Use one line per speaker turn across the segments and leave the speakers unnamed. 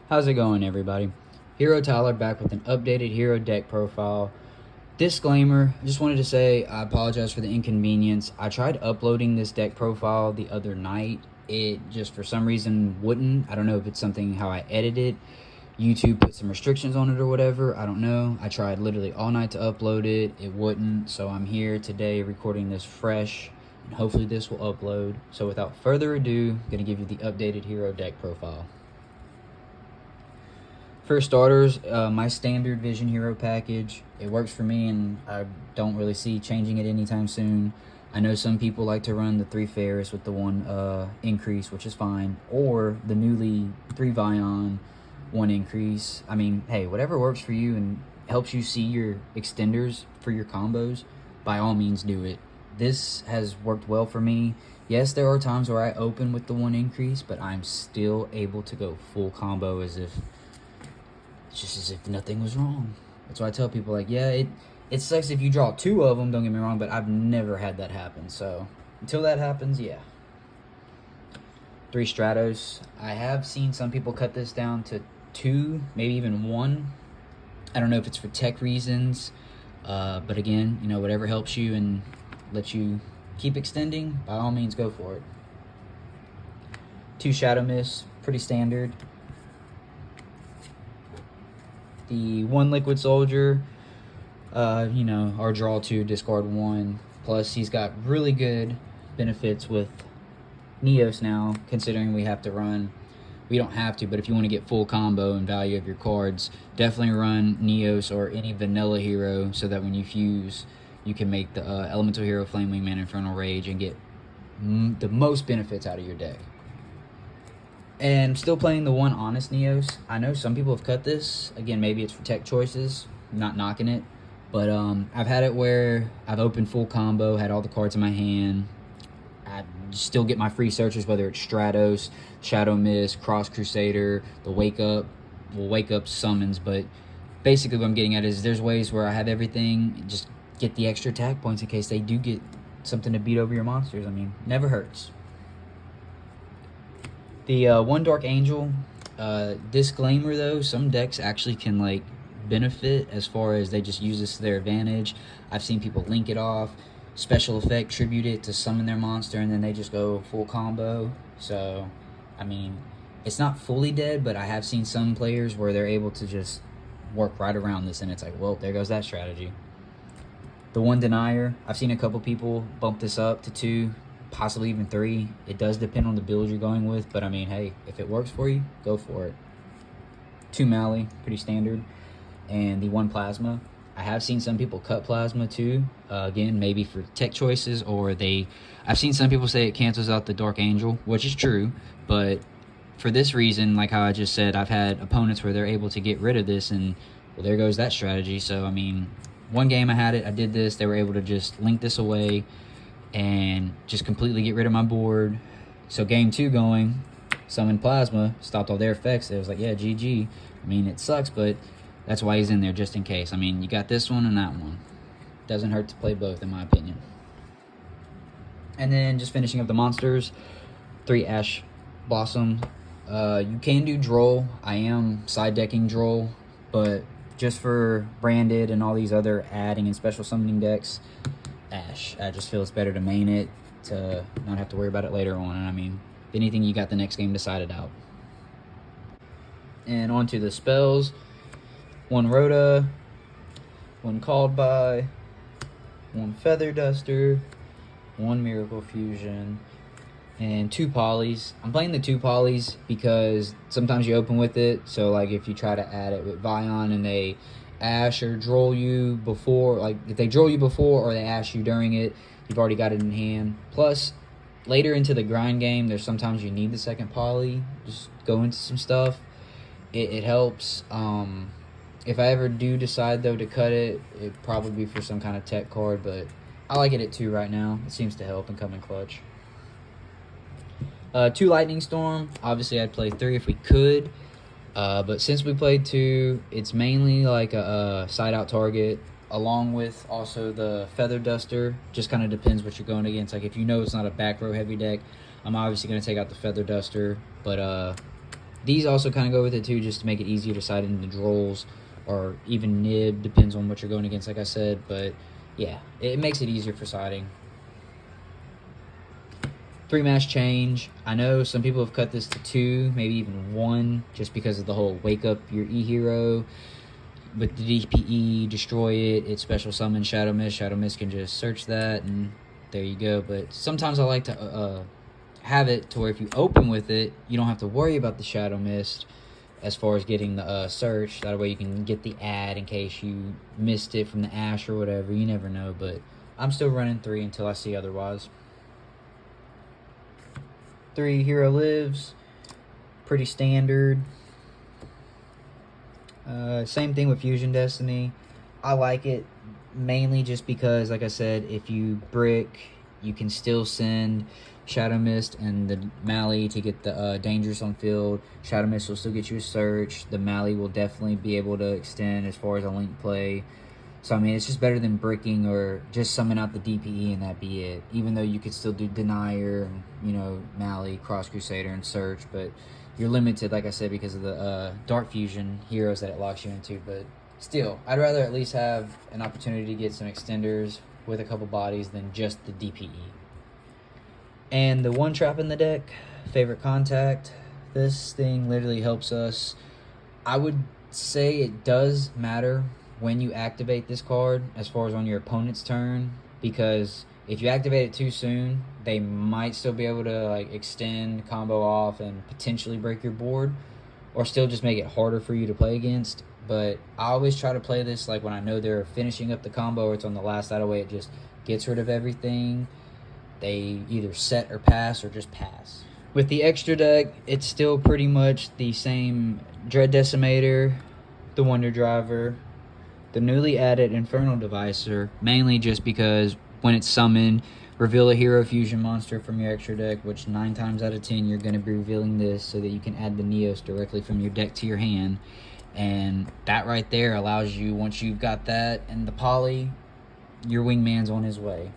How's it going, everybody? Hero Tyler back with an updated hero deck profile. Disclaimer, I just wanted to say I apologize for the inconvenience. I tried uploading this deck profile the other night. It just for some reason wouldn't. I don't know if it's something how I edited. YouTube put some restrictions on it or whatever. I don't know. I tried literally all night to upload it. It wouldn't. So I'm here today recording this fresh. And hopefully this will upload. So without further ado, I'm going to give you the updated hero deck profile. For starters, my standard Vision Hero package, it works for me and I don't really see changing it anytime soon. I know some people like to run the 3 Ferris with the 1 increase, which is fine, or the newly 3 Vion 1 increase. I mean, hey, whatever works for you and helps you see your extenders for your combos, by all means do it. This has worked well for me. Yes, there are times where I open with the 1 increase, but I'm still able to go full combo as if nothing was wrong. That's why I tell people, like, yeah, it sucks if you draw 2 of them, don't get me wrong, but I've never had that happen. So until that happens, yeah. 3 Stratos. I have seen some people cut this down to 2, maybe even 1. I don't know if it's for tech reasons, but again, you know, whatever helps you and lets you keep extending, by all means, go for it. 2 Shadow Mist, pretty standard. The 1 Liquid Soldier, you know, our draw 2, discard 1. Plus, he's got really good benefits with Neos now, considering we have to run. We don't have to, but if you want to get full combo and value of your cards, definitely run Neos or any vanilla hero so that when you fuse, you can make the Elementor hero, Flame Wingman, Infernal Rage, and get the most benefits out of your deck. And still playing the 1 Honest Neos. I know some people have cut this. Again, maybe it's for tech choices. I'm not knocking it. But I've had it where I've opened full combo, had all the cards in my hand. I still get my free searches, whether it's Stratos, Shadow Mist, Cross Crusader, the Wake Up summons. But basically what I'm getting at is there's ways where I have everything, just get the extra attack points in case they do get something to beat over your monsters. I mean, never hurts. The 1 Dark Angel, disclaimer though, some decks actually can like benefit as far as they just use this to their advantage. I've seen people link it off, special effect, tribute it to summon their monster, and then they just go full combo. So, I mean, it's not fully dead, but I have seen some players where they're able to just work right around this, and it's like, well, there goes that strategy. The 1 Denier, I've seen a couple people bump this up to 2, possibly even 3. It does depend on the build you're going with, but I mean, hey, if it works for you, go for it. 2 Mally, pretty standard. And the 1 Plasma. I have seen some people cut Plasma too, again, maybe for tech choices, or I've seen some people say it cancels out the Dark Angel, which is true, but for this reason, like how I just said, I've had opponents where they're able to get rid of this, and well, there goes that strategy. So I mean, one game I had it, I did this, they were able to just link this away and just completely get rid of my board. So game 2 going, summon Plasma, stopped all their effects. It was like, yeah, GG. I mean, it sucks, but that's why he's in there, just in case. I mean, you got this one and that one. Doesn't hurt to play both, in my opinion. And then just finishing up the monsters, 3 Ash Blossom. You can do Droll. I am side decking Droll, but just for Branded and all these other adding and special summoning decks, Ash. I just feel it's better to main it to not have to worry about it later on. And I mean, if anything, you got the next game decided out. And on to the spells. 1 Rhoda, 1 Called By, 1 Feather Duster, 1 Miracle Fusion, and 2 Polys. I'm playing the 2 Polys because sometimes you open with it. So like if you try to add it with Vion and they Ash or Droll you before, like if they Droll you before or they Ash you during it, you've already got it in hand. Plus, later into the grind game, there's sometimes you need the 2nd Poly. Just go into some stuff. It helps. If I ever do decide, though, to cut it, it'd probably be for some kind of tech card, but I like it at 2 right now. It seems to help and come in clutch. 2 Lightning Storm. Obviously, I'd play 3 if we could, but since we played 2, it's mainly like a side-out target, along with also the Feather Duster. Just kind of depends what you're going against. Like, if you know it's not a back row heavy deck, I'm obviously going to take out the Feather Duster, but These also kind of go with it too, just to make it easier to side into drolls or even nib, depends on what you're going against, like I said. But yeah, it makes it easier for siding. 3 mass change. I know some people have cut this to 2, maybe even 1, just because of the whole wake up your E-Hero. With the DPE, destroy it, it's special summon Shadow Mist. Shadow Mist can just search that, and there you go. But sometimes I like to have it to where if you open with it, you don't have to worry about the Shadow Mist as far as getting the search. That way you can get the ad in case you missed it from the Ash or whatever. You never know, but I'm still running 3 until I see otherwise. 3 Hero Lives, pretty standard. Same thing with Fusion Destiny. I like it mainly just because, like I said, if you brick, you can still send Shadow Mist and the Mally to get the Dangerous on field. Shadow Mist will still get you a search. The Mally will definitely be able to extend as far as a link play. So, I mean, it's just better than bricking or just summon out the DPE and that be it. Even though you could still do Denier, and, Mally, Cross Crusader, and Search. But you're limited, like I said, because of the Dark Fusion heroes that it locks you into. But still, I'd rather at least have an opportunity to get some extenders with a couple bodies than just the DPE. And the one trap in the deck, Favorite Contact. This thing literally helps us. I would say it does matter when you activate this card as far as on your opponent's turn, because if you activate it too soon, they might still be able to extend, combo off, and potentially break your board, or still just make it harder for you to play against. But I always try to play this when I know they're finishing up the combo or it's on the last. That way it just gets rid of everything. They either set or pass or just pass. With the extra deck, it's still pretty much the same Dread Decimator, the Wonder Driver, the newly added Infernal Devicer, mainly just because when it's summoned, reveal a hero fusion monster from your extra deck, which 9 times out of 10 you're going to be revealing this so that you can add the Neos directly from your deck to your hand. And that right there allows you, once you've got that and the poly, your wingman's on his way.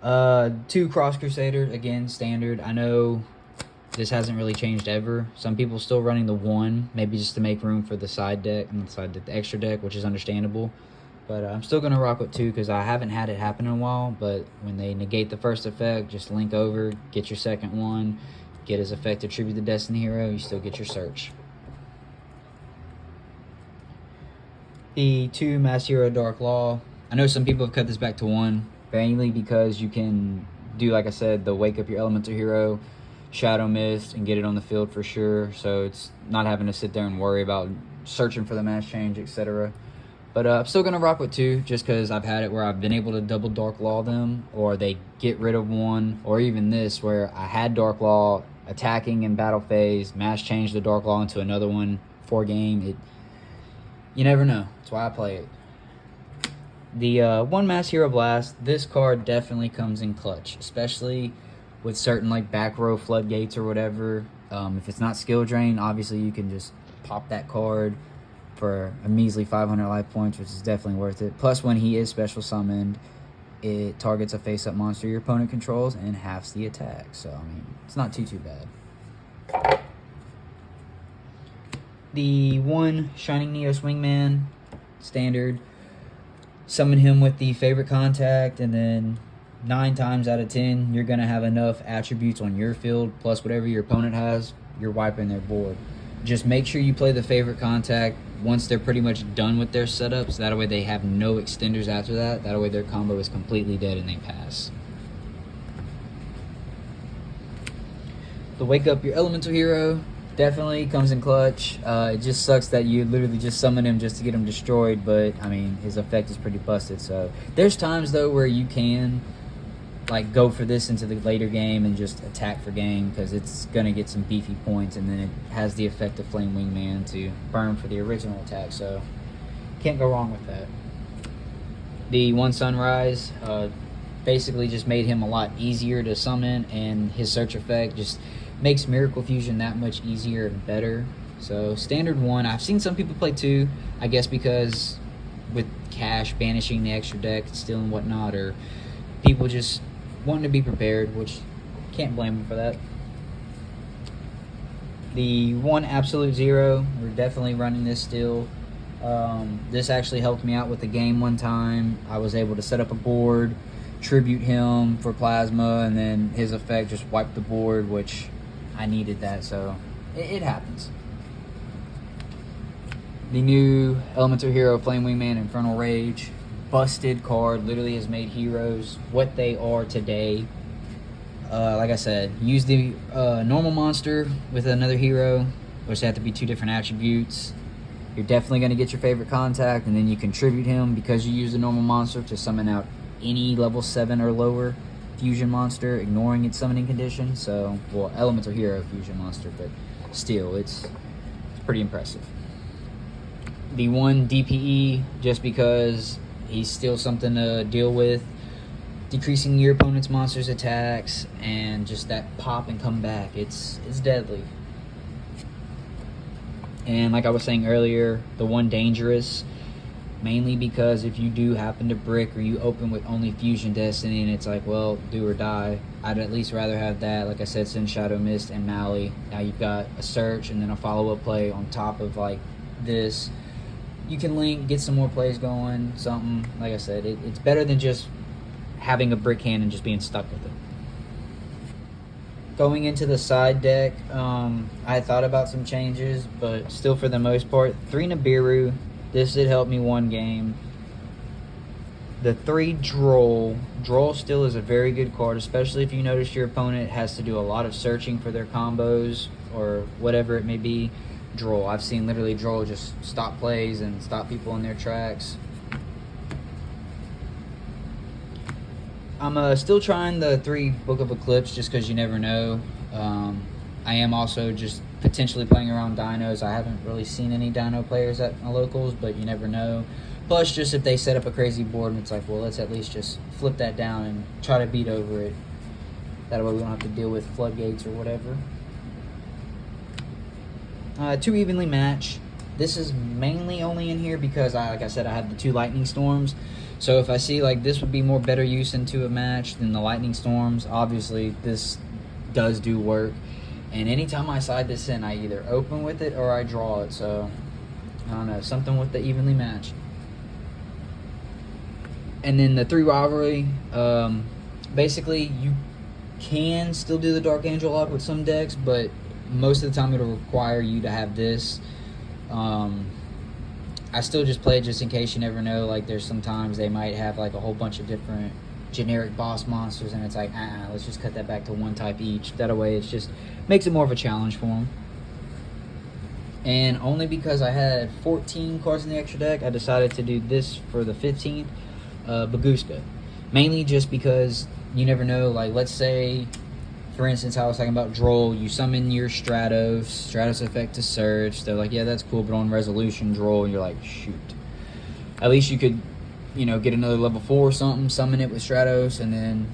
2 Cross Crusaders, again, standard. I know this hasn't really changed ever. Some people still running the 1, maybe just to make room for the side deck and the extra deck, which is understandable. But I'm still going to rock with 2 because I haven't had it happen in a while. But when they negate the first effect, just link over, get your second one, get his effect to tribute the Destiny Hero, you still get your search. The 2 Mass Hero Dark Law. I know some people have cut this back to 1, mainly because you can do, like I said, the Wake Up Your Elementor Hero, Shadow Mist, and get it on the field for sure. So it's not having to sit there and worry about searching for the mass change, etc. But I'm still going to rock with 2 just because I've had it where I've been able to double Dark Law them, or they get rid of 1, or even this where I had Dark Law attacking in battle phase, mass change the Dark Law into another one for game. You never know. That's why I play it. The 1 Mass Hero Blast, this card definitely comes in clutch, especially with certain back row floodgates or whatever. If it's not skill drain, obviously you can just pop that card for a measly 500 life points, which is definitely worth it. Plus, when he is special summoned, it targets a face-up monster your opponent controls and halves the attack. So, I mean, it's not too bad. The 1 Shining Neos Wingman, standard. Summon him with the Favorite Contact, and then 9 times out of 10, you're going to have enough attributes on your field, plus whatever your opponent has, you're wiping their board. Just make sure you play the Favorite Contact once they're pretty much done with their setups. That way they have no extenders after that. That way their combo is completely dead and they pass. The Wake Up Your Elemental Hero definitely comes in clutch. It just sucks that you literally just summon him just to get him destroyed, but I mean, his effect is pretty busted. So there's times though where you can go for this into the later game and just attack for game, because it's gonna get some beefy points, and then it has the effect of Flame Wingman to burn for the original attack, so can't go wrong with that. The 1 Sunrise basically just made him a lot easier to summon, and his search effect just makes Miracle Fusion that much easier and better. So standard 1. I've seen some people play 2, I guess because with Cash banishing the extra deck still and whatnot, or people just wanting to be prepared, which can't blame them for that. The one Absolute Zero, we're definitely running this still. This actually helped me out with the game one time. I was able to set up a board, tribute him for plasma, and then his effect just wiped the board, which I needed that, so it happens. The new Elementor hero, Flame Wingman Infernal Rage, busted card, literally has made heroes what they are today. Like I said, use the normal monster with another hero, which have to be 2 different attributes. You're definitely going to get your favorite contact, and then you contribute him because you use the normal monster to summon out any level 7 or lower fusion monster, ignoring its summoning condition. So, well, Elemental hero fusion monster, but still, it's pretty impressive. The one DPE, just because he's still something to deal with, decreasing your opponent's monster's attacks, and just that pop and come back. It's deadly. And like I was saying earlier, the one Dangerous, mainly because if you do happen to brick or you open with only Fusion Destiny and it's like, well, do or die, I'd at least rather have that. Like I said, send Shadow Mist and Mally. Now you've got a search and then a follow-up play on top of like this. You can link, get some more plays going, something. Like I said, it's better than just having a brick hand and just being stuck with it. Going into the side deck, I thought about some changes, but still for the most part, 3 Nibiru. This did help me one game. The 3 Droll. Droll still is a very good card, especially if you notice your opponent has to do a lot of searching for their combos or whatever it may be. Droll. I've seen literally Droll just stop plays and stop people in their tracks. I'm still trying the 3 Book of Eclipse just because you never know. I am also just potentially playing around Dinos. I haven't really seen any Dino players at my locals, but you never know. Plus, just if they set up a crazy board and it's like, well, let's at least just flip that down and try to beat over it. That way we don't have to deal with floodgates or whatever. 2 Evenly Match. This is mainly only in here because, like I said, I have the 2 Lightning Storms. So if I see like this would be more better use into a match than the Lightning Storms, obviously this does do work. And anytime I side this in, I either open with it or I draw it. So, I don't know, something with the Evenly Match. And then the 3 Rivalry, basically you can still do the Dark Angel lock with some decks, but most of the time it'll require you to have this. I still just play it just in case you never know. Like there's sometimes they might have like a whole bunch of different generic boss monsters and it's like, let's just cut that back to 1 type each. That way it's just makes it more of a challenge for them. And only because I had 14 cards in the extra deck, I decided to do this for the 15th, Baguska. Mainly just because you never know, like let's say, for instance, I was talking about Droll, you summon your Stratos effect to search. They're like, yeah, that's cool, but on Resolution, Droll, you're like, shoot. At least you could, you know, get another level 4 or something, summon it with Stratos, and then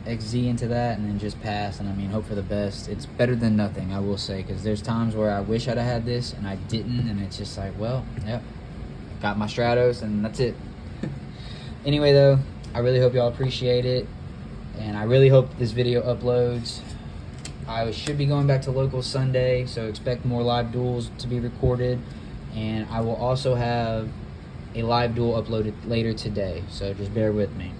XZ into that, and then just pass, and I mean, hope for the best. It's better than nothing, I will say, because there's times where I wish I'd have had this, and I didn't, and it's just like, well, yep, got my Stratos, and that's it. Anyway, though, I really hope y'all appreciate it. And I really hope this video uploads. I should be going back to local Sunday, so expect more live duels to be recorded. And I will also have a live duel uploaded later today, so just bear with me.